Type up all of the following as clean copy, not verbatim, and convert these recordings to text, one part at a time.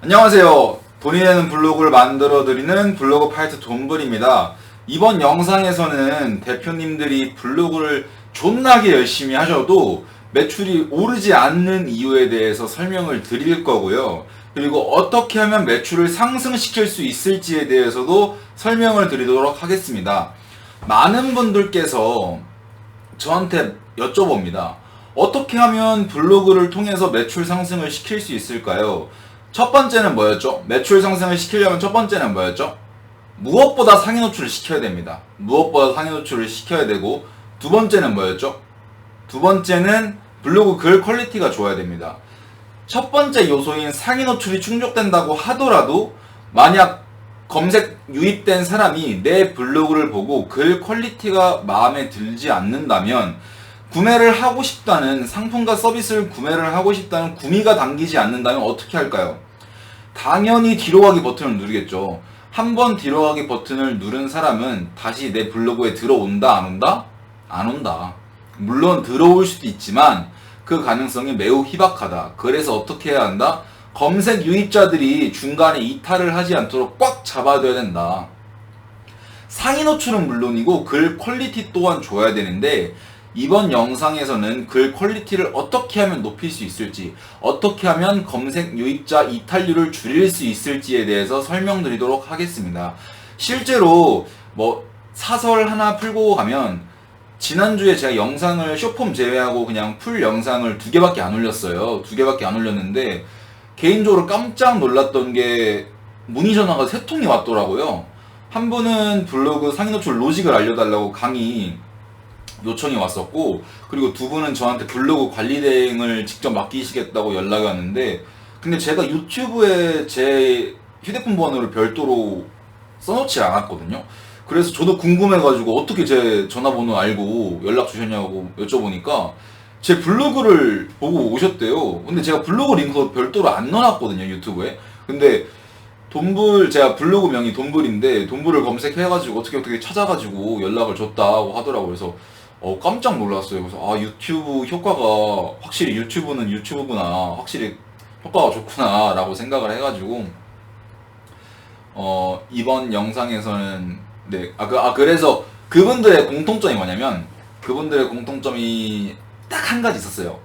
안녕하세요. 돈이 되는 블로그를 만들어드리는 블로그 파이터 돈블입니다. 이번 영상에서는 대표님들이 블로그를 존나게 열심히 하셔도 매출이 오르지 않는 이유에 대해서 설명을 드릴 거고요. 그리고 어떻게 하면 매출을 상승시킬 수 있을지에 대해서도 설명을 드리도록 하겠습니다. 많은 분들께서 저한테 여쭤봅니다. 어떻게 하면 블로그를 통해서 매출 상승을 시킬 수 있을까요? 첫 번째는 뭐였죠? 매출 상승을 시키려면 첫 번째는 뭐였죠? 무엇보다 상위 노출을 시켜야 됩니다. 무엇보다 상위 노출을 시켜야 되고, 두 번째는 뭐였죠? 두 번째는 블로그 글 퀄리티가 좋아야 됩니다. 첫 번째 요소인 상위 노출이 충족된다고 하더라도 만약 검색 유입된 사람이 내 블로그를 보고 글 퀄리티가 마음에 들지 않는다면 구매를 하고 싶다는 상품과 서비스를 구매를 하고 싶다는 구미가 당기지 않는다면 어떻게 할까요? 당연히 뒤로 가기 버튼을 누르겠죠. 한번 뒤로 가기 버튼을 누른 사람은 다시 내 블로그에 들어온다, 안 온다? 안 온다. 물론 들어올 수도 있지만 그 가능성이 매우 희박하다. 그래서 어떻게 해야 한다? 검색 유입자들이 중간에 이탈을 하지 않도록 꽉 잡아둬야 된다. 상위 노출은 물론이고 글 퀄리티 또한 줘야 되는데, 이번 영상에서는 글 퀄리티를 어떻게 하면 높일 수 있을지, 어떻게 하면 검색 유입자 이탈률을 줄일 수 있을지에 대해서 설명드리도록 하겠습니다. 실제로 사설 하나 풀고 가면, 지난주에 제가 영상을 쇼폼 제외하고 그냥 풀 영상을 2개밖에 안 올렸어요. 2개밖에 안 올렸는데 개인적으로 깜짝 놀랐던 게 문의 전화가 3통이 왔더라고요. 한 분은 블로그 상위 노출 로직을 알려달라고 강의 요청이 왔었고, 그리고 두 분은 저한테 블로그 관리 대행을 직접 맡기시겠다고 연락이 왔는데, 근데 제가 유튜브에 제 휴대폰 번호를 별도로 써놓지 않았거든요. 그래서 저도 궁금해가지고 어떻게 제 전화번호 알고 연락 주셨냐고 여쭤보니까 제 블로그를 보고 오셨대요. 근데 제가 블로그 링크 별도로 안 넣어놨거든요, 유튜브에. 근데 제가 블로그 명이 돈블인데 돈블을 검색해가지고 어떻게 찾아가지고 연락을 줬다고 하더라고요. 그래서 깜짝 놀랐어요. 그래서 유튜브 효과가, 확실히 유튜브는 유튜브구나, 확실히 효과가 좋구나 라고 생각을 해가지고 이번 영상에서는 그래서 그분들의 공통점이 뭐냐면, 그분들의 공통점이 딱 한 가지 있었어요.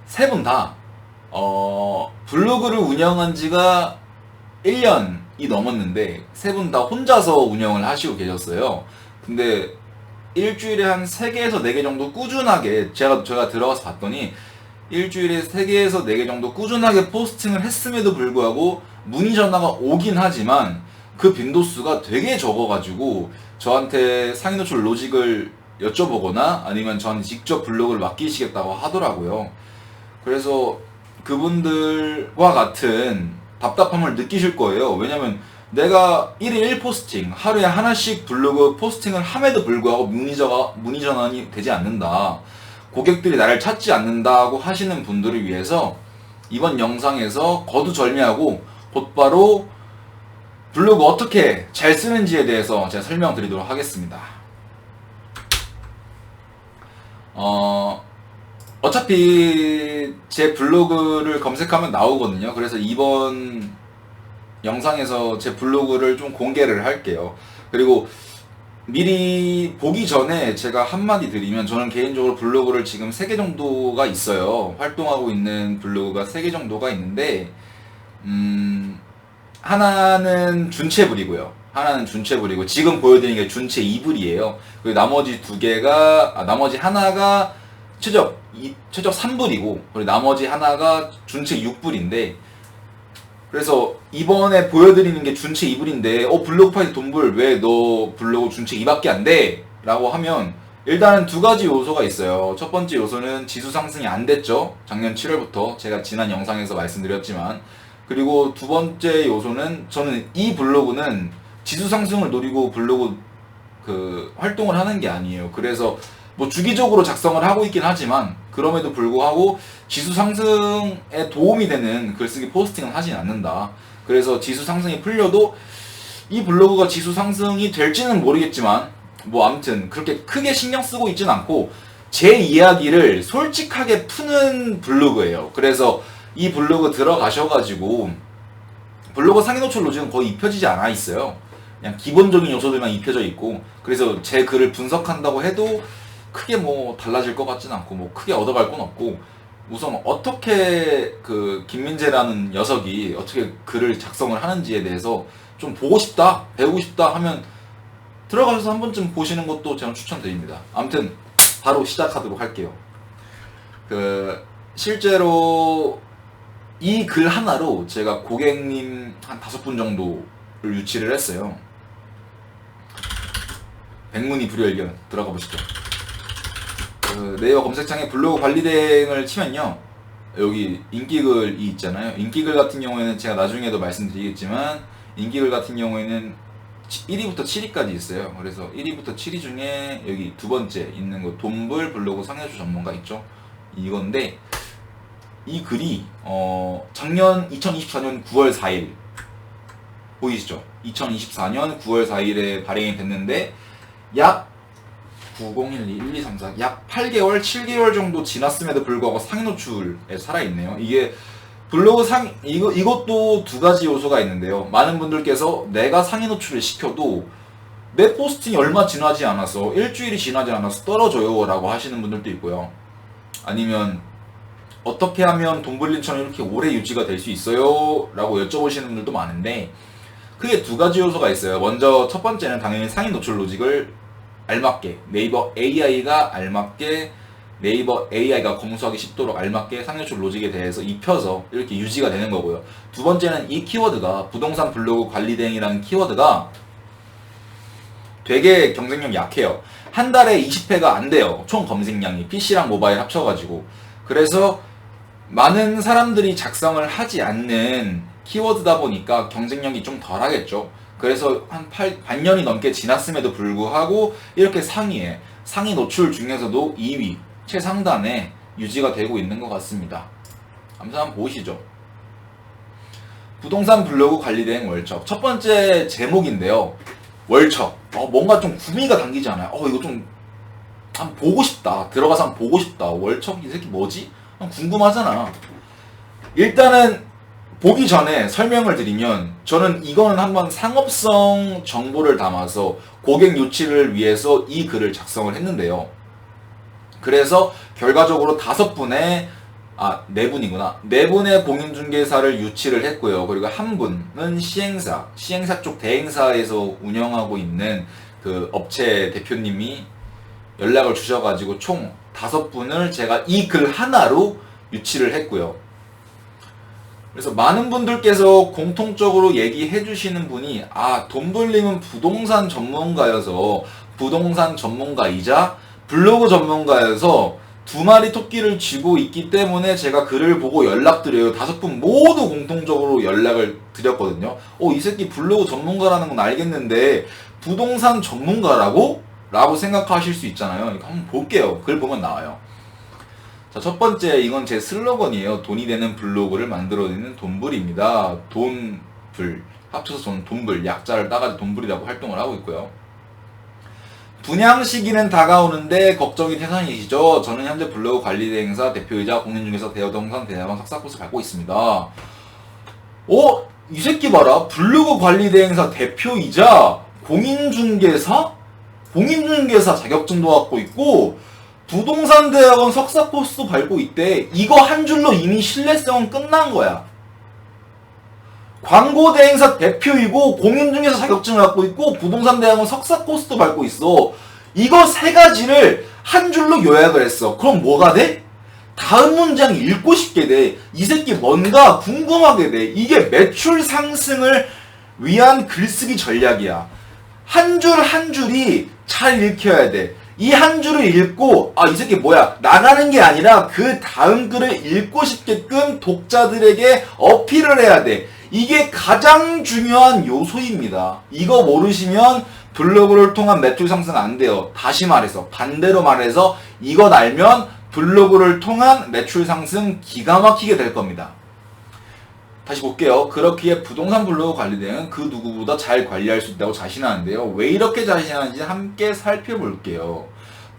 세 분 다 블로그를 운영한 지가 1년이 넘었는데 세 분 다 혼자서 운영을 하시고 계셨어요. 근데 일주일에 한 3개에서 4개 정도 꾸준하게, 제가 들어가서 봤더니 일주일에 3개에서 4개 정도 꾸준하게 포스팅을 했음에도 불구하고 문의 전화가 오긴 하지만 그 빈도수가 되게 적어가지고 저한테 상위 노출 로직을 여쭤보거나 아니면 저한테 직접 블로그를 맡기시겠다고 하더라고요. 그래서 그분들과 같은 답답함을 느끼실 거예요. 왜냐면 내가 1일 1포스팅, 하루에 하나씩 블로그 포스팅을 함에도 불구하고 문의 전환이 되지 않는다, 고객들이 나를 찾지 않는다고 하시는 분들을 위해서 이번 영상에서 거두절미하고 곧바로 블로그 어떻게 잘 쓰는지에 대해서 제가 설명드리도록 하겠습니다. 어차피 제 블로그를 검색하면 나오거든요. 그래서 이번 영상에서 제 블로그를 좀 공개를 할게요. 그리고 미리 보기 전에 제가 한마디 드리면, 저는 개인적으로 블로그를 지금 3개 정도가 있어요. 활동하고 있는 블로그가 3개 정도가 있는데, 하나는 준체불이고요. 지금 보여드리는 게 준체 2불이에요. 그리고 나머지 하나가 최적 3불이고, 그리고 나머지 하나가 준체 6불인데, 그래서 이번에 보여드리는 게 준체 2불인데 블로그 파이터 돈불 왜 너 블로그 준체 2밖에 안 돼? 라고 하면, 일단은 2가지 요소가 있어요. 첫 번째 요소는 지수 상승이 안 됐죠. 작년 7월부터 제가 지난 영상에서 말씀드렸지만. 그리고 두 번째 요소는, 저는 이 블로그는 지수 상승을 노리고 블로그 활동을 하는 게 아니에요. 그래서 주기적으로 작성을 하고 있긴 하지만 그럼에도 불구하고 지수 상승에 도움이 되는 글쓰기 포스팅은 하진 않는다. 그래서 지수 상승이 풀려도 이 블로그가 지수 상승이 될지는 모르겠지만 아무튼 그렇게 크게 신경 쓰고 있진 않고 제 이야기를 솔직하게 푸는 블로그예요. 그래서 이 블로그 들어가셔가지고 블로그 상위 노출 로직은 거의 입혀지지 않아 있어요. 그냥 기본적인 요소들만 입혀져 있고, 그래서 제 글을 분석한다고 해도 크게 뭐 달라질 것 같진 않고, 뭐 크게 얻어갈 건 없고, 우선 어떻게 그 김민재라는 녀석이 어떻게 글을 작성을 하는지에 대해서 좀 보고 싶다, 배우고 싶다 하면 들어가셔서 한 번쯤 보시는 것도 저는 추천드립니다. 아무튼 바로 시작하도록 할게요. 실제로 이 글 하나로 제가 고객님 한 5분 정도를 유치를 했어요. 백문이 불여일견 들어가 보시죠. 네이버 검색창에 블로그 관리 대행을 치면요, 여기 인기글이 있잖아요. 인기글 같은 경우에는 제가 나중에도 말씀드리겠지만, 인기글 같은 경우에는 1위부터 7위까지 있어요. 그래서 1위부터 7위 중에 여기 두 번째 있는 거 돈불 블로그 상해주 전문가 있죠. 이건데 이 글이 작년 2024년 9월 4일 보이시죠? 2024년 9월 4일에 발행이 됐는데 약 90121234 약 8개월 7개월 정도 지났음에도 불구하고 상위 노출에 살아있네요. 이게 블로그 이것도 두 가지 요소가 있는데요. 많은 분들께서 내가 상위 노출을 시켜도 내 포스팅이 얼마 지나지 않아서, 일주일이 지나지 않아서 떨어져요 라고 하시는 분들도 있고요. 아니면 어떻게 하면 돈블린처럼 이렇게 오래 유지가 될 수 있어요? 라고 여쭤보시는 분들도 많은데, 크게 두 가지 요소가 있어요. 먼저 첫 번째는 당연히 상위 노출 로직을 알맞게, 네이버 AI가 검수하기 쉽도록 알맞게 상위 노출 로직에 대해서 입혀서 이렇게 유지가 되는 거고요. 두 번째는 이 키워드가, 부동산 블로그 관리 대행이라는 키워드가 되게 경쟁력이 약해요. 한 달에 20회가 안 돼요. 총 검색량이 PC랑 모바일 합쳐가지고. 그래서 많은 사람들이 작성을 하지 않는 키워드다 보니까 경쟁력이 좀 덜하겠죠. 그래서 한 반년이 넘게 지났음에도 불구하고 이렇게 상위 노출 중에서도 2위 최상단에 유지가 되고 있는 것 같습니다. 아무튼 한번 보시죠. 부동산 블로그 관리 대행 월척. 첫 번째 제목인데요. 월척. 뭔가 좀 구미가 당기지 않아요? 이거 좀 한번 보고 싶다. 들어가서 한번 보고 싶다. 월척 이 새끼 뭐지? 궁금하잖아. 일단은 보기 전에 설명을 드리면, 저는 이거는 한번 상업성 정보를 담아서 고객 유치를 위해서 이 글을 작성을 했는데요. 그래서 결과적으로 5분의 4분의 공인중개사를 유치를 했고요. 그리고 한 분은 시행사 쪽 대행사에서 운영하고 있는 그 업체 대표님이 연락을 주셔가지고 총 5분을 제가 이 글 하나로 유치를 했고요. 그래서 많은 분들께서 공통적으로 얘기해 주시는 분이, 돈블림은 부동산 전문가여서, 부동산 전문가이자 블로그 전문가여서 두 마리 토끼를 쥐고 있기 때문에 제가 글을 보고 연락드려요. 5분 모두 공통적으로 연락을 드렸거든요. 이 새끼 블로그 전문가라는 건 알겠는데 부동산 전문가라고? 라고 생각하실 수 있잖아요. 한번 볼게요. 글 보면 나와요. 자, 첫 번째, 이건 제 슬로건이에요. 돈이 되는 블로그를 만들어내는 돈불입니다. 돈불. 합쳐서 저는 돈불, 약자를 따가지고 돈불이라고 활동을 하고 있고요. 분양 시기는 다가오는데 걱정이 태산이시죠? 저는 현재 블로그 관리 대행사 대표이자 공인중개사 대여동산 대학원 석사 코스 밟고 있습니다. 이 새끼 봐라. 블로그 관리 대행사 대표이자 공인중개사 자격증도 갖고 있고 부동산 대학원 석사 코스도 밟고 있대. 이거 한 줄로 이미 신뢰성은 끝난 거야. 광고 대행사 대표이고 공인중개사 자격증을 갖고 있고 부동산 대학원 석사 코스도 밟고 있어. 이거 세 가지를 한 줄로 요약을 했어. 그럼 뭐가 돼? 다음 문장 읽고 싶게 돼. 이 새끼 뭔가 궁금하게 돼. 이게 매출 상승을 위한 글쓰기 전략이야. 한 줄 한 줄이 잘 읽혀야 돼. 이 한 줄을 읽고 이 새끼 뭐야 나가는 게 아니라 그 다음 글을 읽고 싶게끔 독자들에게 어필을 해야 돼. 이게 가장 중요한 요소입니다. 이거 모르시면 블로그를 통한 매출 상승 안 돼요. 다시 말해서, 반대로 말해서 이것 알면 블로그를 통한 매출 상승 기가 막히게 될 겁니다. 다시 볼게요. 그렇기에 부동산 블로그 관리 대행은 그 누구보다 잘 관리할 수 있다고 자신하는데요. 왜 이렇게 자신하는지 함께 살펴볼게요.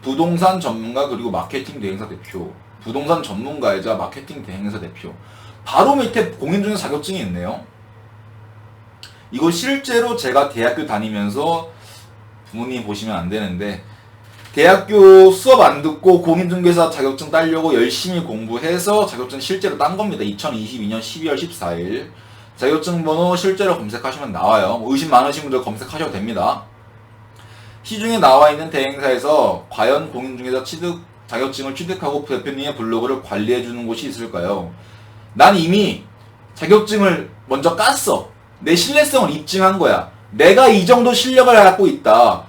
부동산 전문가 그리고 마케팅 대행사 대표. 부동산 전문가이자 마케팅 대행사 대표. 바로 밑에 공인중개사 자격증이 있네요. 이거 실제로 제가 대학교 다니면서 부모님 보시면 안 되는데 대학교 수업 안 듣고 공인중개사 자격증 따려고 열심히 공부해서 자격증 실제로 딴 겁니다. 2022년 12월 14일 자격증 번호 실제로 검색하시면 나와요. 의심 많으신 분들 검색하셔도 됩니다. 시중에 나와 있는 대행사에서 과연 공인중개사 자격증을 취득하고 대표님의 블로그를 관리해주는 곳이 있을까요? 난 이미 자격증을 먼저 깠어. 내 신뢰성을 입증한 거야. 내가 이 정도 실력을 갖고 있다.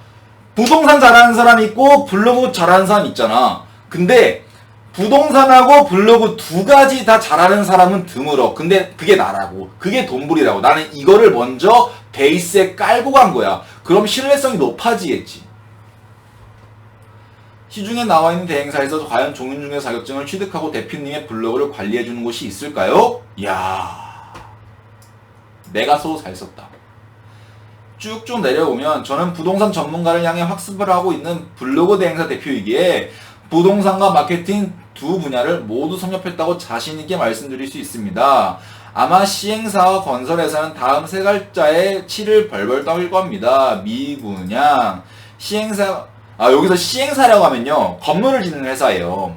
부동산 잘하는 사람 있고 블로그 잘하는 사람 있잖아. 근데 부동산하고 블로그 두 가지 다 잘하는 사람은 드물어. 근데 그게 나라고. 그게 돈벌이라고. 나는 이거를 먼저 베이스에 깔고 간 거야. 그럼 신뢰성이 높아지겠지. 시중에 나와 있는 대행사에서 과연 공인중개사 자격증을 취득하고 대표님의 블로그를 관리해주는 곳이 있을까요? 이야, 내가 소 잘 썼다. 쭉쭉 내려오면 저는 부동산 전문가를 향해 학습을 하고 있는 블로그 대행사 대표이기에 부동산과 마케팅 두 분야를 모두 섭렵했다고 자신있게 말씀드릴 수 있습니다. 아마 시행사와 건설회사는 다음 세 글자에 치를 벌벌 떨 겁니다. 미분양, 시행사, 여기서 시행사라고 하면요, 건물을 짓는 회사예요.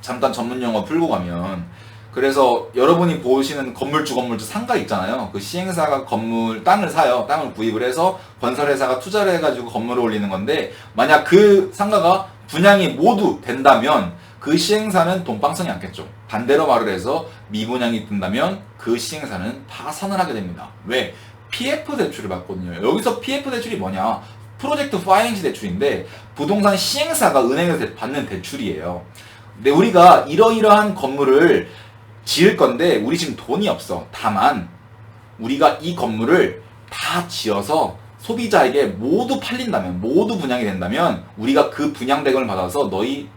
잠깐 전문 용어 풀고 가면. 그래서 여러분이 보시는 건물주 상가 있잖아요. 그 시행사가 땅을 사요. 땅을 구입을 해서 건설회사가 투자를 해가지고 건물을 올리는 건데, 만약 그 상가가 분양이 모두 된다면 그 시행사는 돈방성이 않겠죠. 반대로 말을 해서 미분양이 뜬다면 그 시행사는 파산을 하게 됩니다. 왜? PF 대출을 받거든요. 여기서 PF 대출이 뭐냐? 프로젝트 파이낸스 대출인데 부동산 시행사가 은행에서 받는 대출이에요. 근데 우리가 이러이러한 건물을 지을 건데 우리 지금 돈이 없어. 다만 우리가 이 건물을 다 지어서 소비자에게 모두 팔린다면, 모두 분양이 된다면 우리가 그 분양 대금을 받아서 너희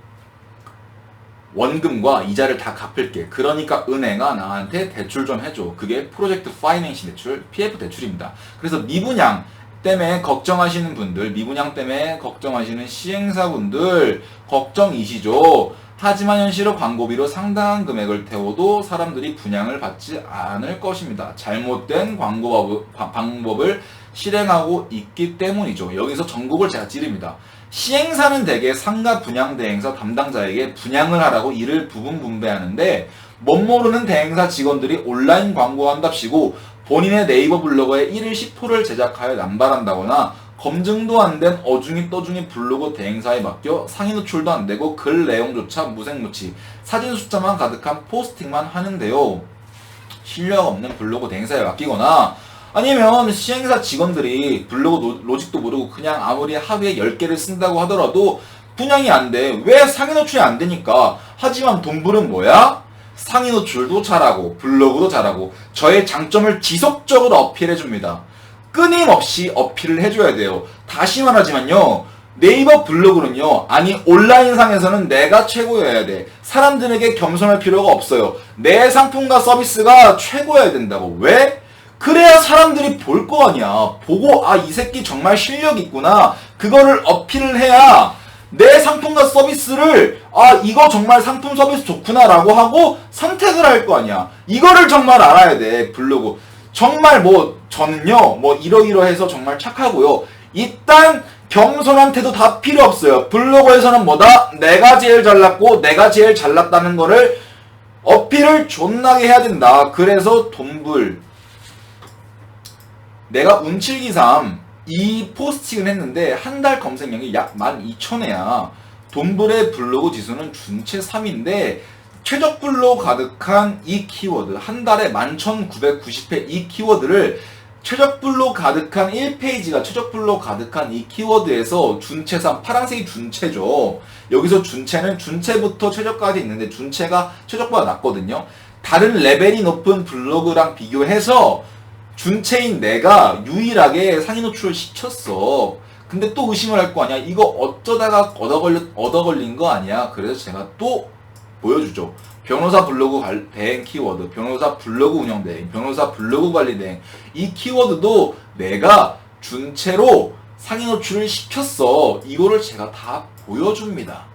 원금과 이자를 다 갚을게. 그러니까 은행아 나한테 대출 좀 해줘. 그게 프로젝트 파이낸싱 대출, PF 대출입니다. 그래서 미분양 때문에 걱정하시는 분들, 미분양 때문에 걱정하시는 시행사분들 걱정이시죠. 하지만 현실은 광고비로 상당한 금액을 태워도 사람들이 분양을 받지 않을 것입니다. 잘못된 광고 방법을 실행하고 있기 때문이죠. 여기서 전국을 제가 찌릅니다. 시행사는 대개 상가 분양 대행사 담당자에게 분양을 하라고 일을 부분 분배하는데 못 모르는 대행사 직원들이 온라인 광고한답시고 본인의 네이버 블로그에 1일 10호를 제작하여 남발한다거나 검증도 안 된 어중이 떠중이 블로그 대행사에 맡겨 상위 노출도 안 되고 글 내용조차 무색무취, 사진 숫자만 가득한 포스팅만 하는데요. 실력 없는 블로그 대행사에 맡기거나 아니면 시행사 직원들이 블로그 로직도 모르고 그냥 아무리 하루에 10개를 쓴다고 하더라도 분양이 안 돼. 왜? 상위 노출이 안 되니까. 하지만 돈벌은 뭐야? 상위 노출도 잘하고 블로그도 잘하고 저의 장점을 지속적으로 어필해줍니다. 끊임없이 어필을 해줘야 돼요. 다시 말하지만요, 네이버 블로그는요, 아니 온라인상에서는 내가 최고여야 돼. 사람들에게 겸손할 필요가 없어요. 내 상품과 서비스가 최고여야 된다고. 왜? 그래야 사람들이 볼 거 아니야. 보고 이 새끼 정말 실력 있구나. 그거를 어필을 해야 내 상품과 서비스를 이거 정말 상품 서비스 좋구나 라고 하고 선택을 할 거 아니야. 이거를 정말 알아야 돼. 블로그 정말 저는요 이러이러해서 정말 착하고요. 일단 겸손한 태도 다 필요 없어요. 블로그에서는 뭐다? 내가 제일 잘났고 내가 제일 잘났다는 거를 어필을 존나게 해야 된다. 그래서 돈불, 내가 운칠기삼 이 포스팅을 했는데 한 달 검색량이 약 12,000회야. 돈불의 블로그 지수는 준체 3위인데 최적불로 가득한 이 키워드, 한 달에 11,990회 이 키워드를 최적불로 가득한 1페이지가 최적불로 가득한 이 키워드에서 준체 3, 파란색이 준체죠. 여기서 준체는 준체부터 최적까지 있는데 준체가 최적보다 낮거든요. 다른 레벨이 높은 블로그랑 비교해서 준체인 내가 유일하게 상위 노출을 시켰어. 근데 또 의심을 할 거 아니야. 이거 어쩌다가 얻어 걸린 거 아니야. 그래서 제가 또 보여주죠. 변호사 블로그 대행 키워드, 변호사 블로그 운영 대행, 변호사 블로그 관리 대행. 이 키워드도 내가 준체로 상위 노출을 시켰어. 이거를 제가 다 보여줍니다.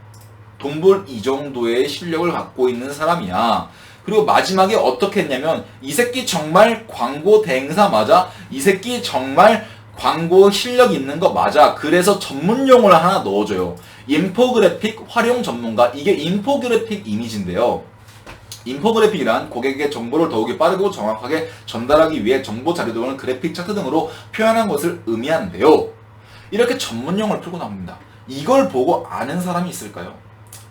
돈벌 이 정도의 실력을 갖고 있는 사람이야. 그리고 마지막에 어떻게 했냐면 이 새끼 정말 광고 대행사 맞아? 이 새끼 정말 광고 실력 있는 거 맞아? 그래서 전문 용어를 하나 넣어줘요. 인포그래픽 활용 전문가. 이게 인포그래픽 이미지인데요. 인포그래픽이란 고객에게 정보를 더욱이 빠르고 정확하게 전달하기 위해 정보 자료 등을 그래픽 차트 등으로 표현한 것을 의미하는데요. 이렇게 전문 용어를 풀고 나옵니다. 이걸 보고 아는 사람이 있을까요?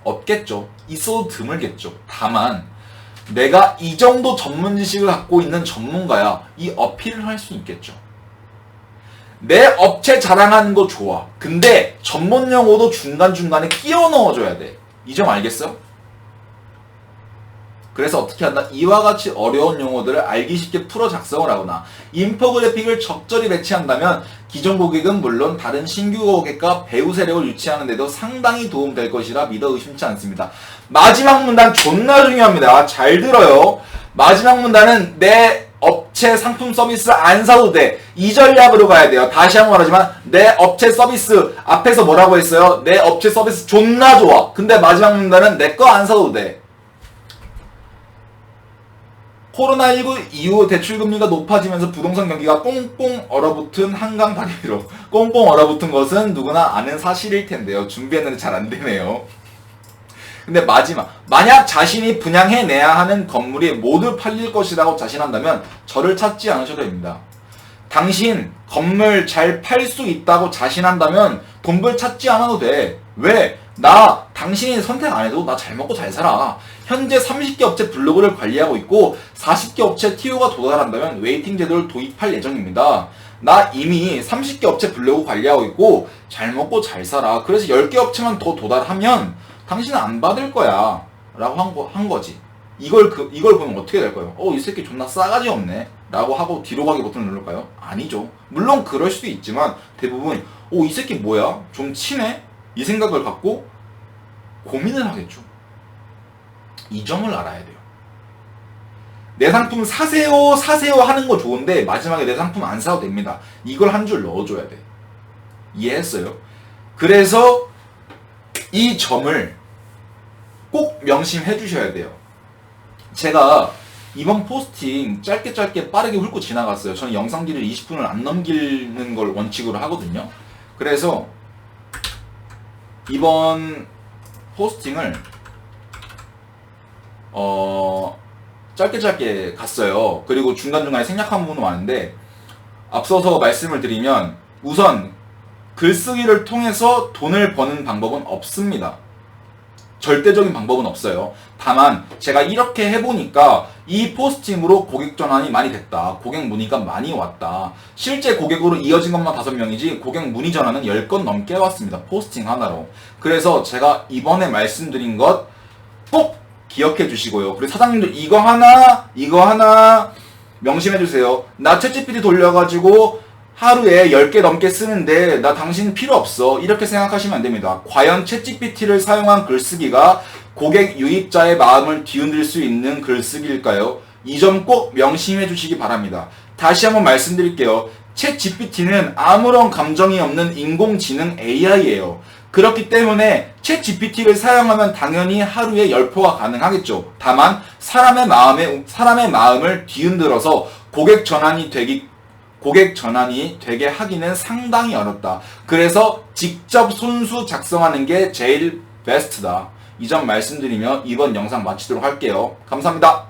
없겠죠. 있어도 드물겠죠. 다만 내가 이 정도 전문 지식을 갖고 있는 전문가야, 이 어필을 할 수 있겠죠. 내 업체 자랑하는 거 좋아. 근데 전문 용어도 중간중간에 끼워 넣어줘야 돼. 이 점 알겠어? 그래서 어떻게 한다? 이와 같이 어려운 용어들을 알기 쉽게 풀어 작성을 하거나 인포그래픽을 적절히 배치한다면 기존 고객은 물론 다른 신규 고객과 배우 세력을 유치하는 데도 상당히 도움될 것이라 믿어 의심치 않습니다. 마지막 문단 존나 중요합니다. 잘 들어요. 마지막 문단은 내 업체 상품 서비스를 안 사도 돼. 이 전략으로 가야 돼요. 다시 한번 말하지만 내 업체 서비스 앞에서 뭐라고 했어요? 내 업체 서비스 존나 좋아. 근데 마지막 문단은 내 거 안 사도 돼. 코로나19 이후 대출금리가 높아지면서 부동산 경기가 꽁꽁 얼어붙은 한강 다리 위로. 꽁꽁 얼어붙은 것은 누구나 아는 사실일 텐데요. 준비했는데 잘 안 되네요. 근데 마지막, 만약 자신이 분양해내야 하는 건물이 모두 팔릴 것이라고 자신한다면 저를 찾지 않으셔도 됩니다. 당신 건물 잘 팔 수 있다고 자신한다면 돈벌 찾지 않아도 돼. 왜? 나 당신이 선택 안 해도 나 잘 먹고 잘 살아. 현재 30개 업체 블로그를 관리하고 있고 40개 업체 TO가 도달한다면 웨이팅 제도를 도입할 예정입니다. 나 이미 30개 업체 블로그 관리하고 있고 잘 먹고 잘 살아. 그래서 10개 업체만 더 도달하면 당신은 안 받을 거야 라고 한 거지. 이걸 보면 어떻게 될까요? 이 새끼 존나 싸가지 없네 라고 하고 뒤로 가기 버튼을 누를까요? 아니죠. 물론 그럴 수도 있지만 대부분 이 새끼 뭐야? 좀 치네? 이 생각을 갖고 고민을 하겠죠. 이 점을 알아야 돼요. 내 상품 사세요 하는 거 좋은데 마지막에 내 상품 안 사도 됩니다. 이걸 한 줄 넣어줘야 돼. 이해했어요? 그래서 이 점을 꼭 명심해 주셔야 돼요. 제가 이번 포스팅 짧게 빠르게 훑고 지나갔어요. 저는 영상 길이를 20분을 안 넘기는 걸 원칙으로 하거든요. 그래서 이번 포스팅을 짧게 갔어요. 그리고 중간중간에 생략한 부분도 많은데 앞서서 말씀을 드리면 우선 글쓰기를 통해서 돈을 버는 방법은 없습니다. 절대적인 방법은 없어요. 다만 제가 이렇게 해보니까 이 포스팅으로 고객 전환이 많이 됐다. 고객 문의가 많이 왔다. 실제 고객으로 이어진 것만 5명이지 고객 문의 전환은 10건 넘게 왔습니다. 포스팅 하나로. 그래서 제가 이번에 말씀드린 것 꼭 기억해 주시고요. 그리고 사장님들 이거 하나 명심해 주세요. 나 챗GPT 돌려가지고 하루에 10개 넘게 쓰는데 나 당신 필요 없어. 이렇게 생각하시면 안 됩니다. 과연 챗GPT를 사용한 글쓰기가 고객 유입자의 마음을 뒤흔들 수 있는 글쓰기일까요? 이 점 꼭 명심해 주시기 바랍니다. 다시 한번 말씀드릴게요. 챗GPT는 아무런 감정이 없는 인공지능 AI예요. 그렇기 때문에 챗GPT를 사용하면 당연히 하루에 10표가 가능하겠죠. 다만 사람의 마음을 뒤흔들어서 고객 전환이 되게 하기는 상당히 어렵다. 그래서 직접 손수 작성하는 게 제일 베스트다. 이 점 말씀드리며 이번 영상 마치도록 할게요. 감사합니다.